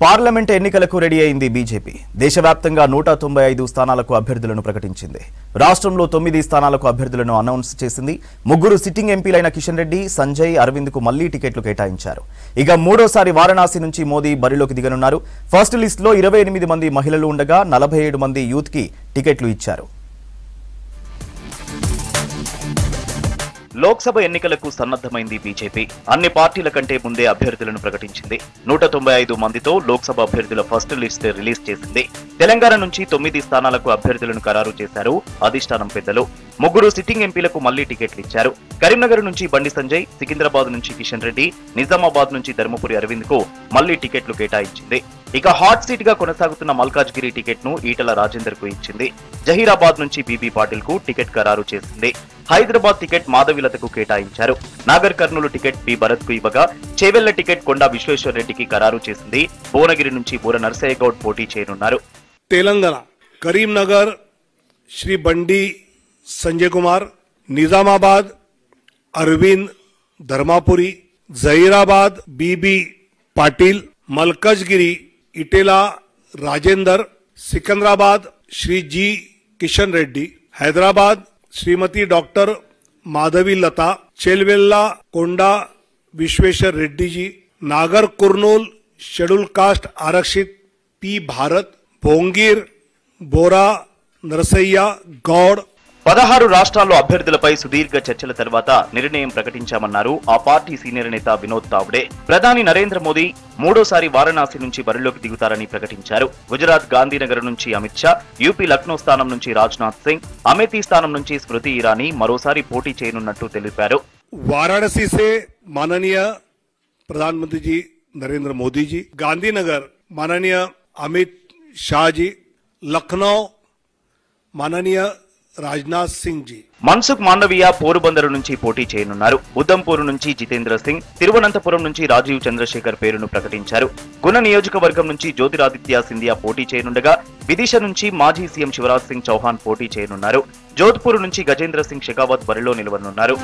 Parliament ఎన్నికలకు ready అయింది BJP. దేశవ్యాప్తంగా 195 స్థానాలకు అభ్యర్థులను ప్రకటించింది. రాష్ట్రంలో 9 స్థానాలకు అభ్యర్థులను అనౌన్స్ చేసింది. 3 సిట్టింగ్ ఎంపీలైన కిషన్ రెడ్డి, సంజయ్, అరవింద్కు మళ్లీ టికెట్లు కేటాయించారు. ఇక మూడోసారి వారణాసి నుంచి మోదీ బరిలోకి దిగనున్నారు. ఫస్ట్ లిస్టులో 28 మంది మహిళలు ఉండగా 47 మంది యూత్కి టికెట్లు ఇచ్చారు. లోక్సభ ఎన్నికలకు సన్నద్ధమైంది బీజేపీ. అన్ని పార్టీల కంటే ముందే అభ్యర్థులను ప్రకటించింది. 195 మందితో లోక్సభ అభ్యర్థుల ఫస్ట్ లిస్ట్ రిలీజ్ చేసింది. తెలంగాణ నుంచి 9 స్థానాలకు అభ్యర్థులను ఖరారు చేశారు అధిష్టానం పెద్దలు. 3 సిట్టింగ్ ఎంపీలకు మళ్లీ టికెట్లు ఇచ్చారు. కరీంనగర్ నుంచి బండి సంజయ్, సికింద్రాబాద్ నుంచి కిషన్ రెడ్డి, నిజామాబాద్ నుంచి ధర్మపురి అరవింద్కు మళ్లీ టికెట్లు కేటాయించింది. ఇక హాట్ సీట్ గా కొనసాగుతున్న మల్కాజ్గిరి టికెట్ ను ఈటల రాజేందర్ కు ఇచ్చింది. జహీరాబాద్ నుంచి బీబీ పాటిల్ కు టికెట్ ఖరారు చేసింది. హైదరాబాద్ టికెట్ మాధవిలతకు కేటాయించారు. నాగర్ కర్నూలు టికెట్ బి భరత్ కు ఇవ్వగా చేవెళ్ల టికెట్ కొండా విశ్వేశ్వర రెడ్డికి ఖరారు చేసింది. భువనగిరి నుంచి బూర నర్సయ్య గౌడ్ పోటీ చేయనున్నారు. तेलंगाना करीमनगर श्री बंडी संजय कुमार, निजामाबाद अरविंद धर्मापुरी, जहीराबाद बीबी पाटिल, मलकजगिरी इटेला राजेंदर, सिकंदराबाद श्री जी किशन रेड्डी, हैदराबाद श्रीमती डॉक्टर माधवी लता, चेलवेल्ला कोंडा विश्वेश्वर रेड्डी जी, नागर कुर्नूल शेड्यूल कास्ट आरक्षित पी भारत, భోంగీర్, బోరా నరసయ్య గౌడ్. 16 రాష్ట్రాల్లో అభ్యర్థులపై సుదీర్ఘ చర్చల తర్వాత నిర్ణయం ప్రకటించామన్నారు ఆ పార్టీ సీనియర్ నేత వినోద్ తావ్డే. ప్రధాని నరేంద్ర మోదీ మూడోసారి వారణాసి నుంచి బరిలోకి దిగుతారని ప్రకటించారు. గుజరాత్ గాంధీనగర్ నుంచి అమిత్ షా, యూపీ లక్నో స్థానం నుంచి రాజ్నాథ్ సింగ్, అమేథీ స్థానం నుంచి స్మృతి ఇరానీ మరోసారి పోటీ చేయనున్నట్టు తెలిపారు. వారాణసి से माननीय प्रधानमंत्री जी नरेंद्र मोदी जी, गांधीनगर माननीय अमित शाह जी, लखनऊ माननीय రాజ్నాథ్ సింగ్ జీ. మన్సుఖ్ మాండవీయ పోరుబందరు నుంచి పోటీ చేయనున్నారు. ఉదంపూర్ నుంచి జితేంద్ర సింగ్, తిరువనంతపురం నుంచి రాజీవ్ చంద్రశేఖర్ పేరును ప్రకటించారు. గుణ నియోజకవర్గం నుంచి జ్యోతిరాదిత్య సింధియా పోటీ చేయనుండగా విదిశ నుంచి మాజీ సీఎం శివరాజ్ సింగ్ చౌహాన్ పోటీ చేయనున్నారు. జోధ్పూర్ నుంచి గజేంద్ర సింగ్ షెకావత్ బరిలో నిలవనున్నారు.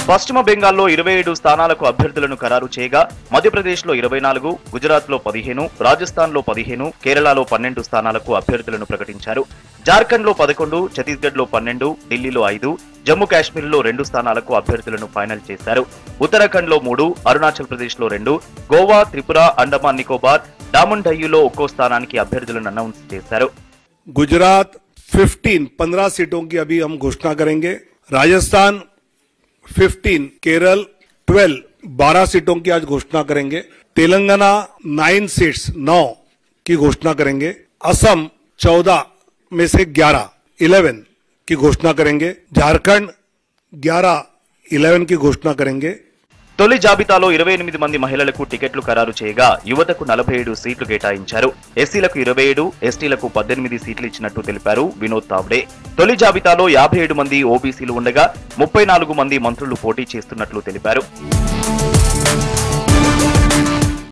పశ్చిమ బెంగాల్లో 27 స్థానాలకు అభ్యర్థులను ఖరారు చేయగా మధ్యప్రదేశ్లో 24, గుజరాత్లో 15, రాజస్థాన్లో 15, కేరళలో 12 స్థానాలకు అభ్యర్థులను ప్రకటించారు. జార్ఖండ్లో 11, ఛత్తీస్గఢ్లో 12, ఢిల్లీలో 5, జమ్మూ కాశ్మీర్లో 2 స్థానాలకు అభ్యర్థులను ఫైనల్ చేశారు. ఉత్తరాఖండ్లో 3, అరుణాచల్ ప్రదేశ్లో 2, గోవా, త్రిపుర, అండమాన్ నికోబార్, డామన్ డయ్యూలో ఒక్కో స్థానానికి అభ్యర్థులను అనౌన్స్ చేశారు. గుజరాత్ 15 सीटों की अभी हम घोषणा करेंगे. राजस्थान 15, केरल 12 सीटों की आज घोषणा करेंगे. तेलंगाना 9 सीट्स 9 की घोषणा करेंगे. असम 14 में से 11 की घोषणा करेंगे. झारखंड 11 की घोषणा करेंगे. తొలి జాబితాలో 28 మంది మహిళలకు టికెట్లు ఖరారు చేయగా యువతకు 47 సీట్లు కేటాయించారు. ఎస్సీలకు 27, ఎస్టీలకు 18 సీట్లు ఇచ్చినట్టు తెలిపారు వినోద్ తావ్డే. తొలి జాబితాలో 57 మంది ఓబీసీలు ఉండగా 34 మంది మంత్రులు పోటీ చేస్తున్నట్లు తెలిపారు.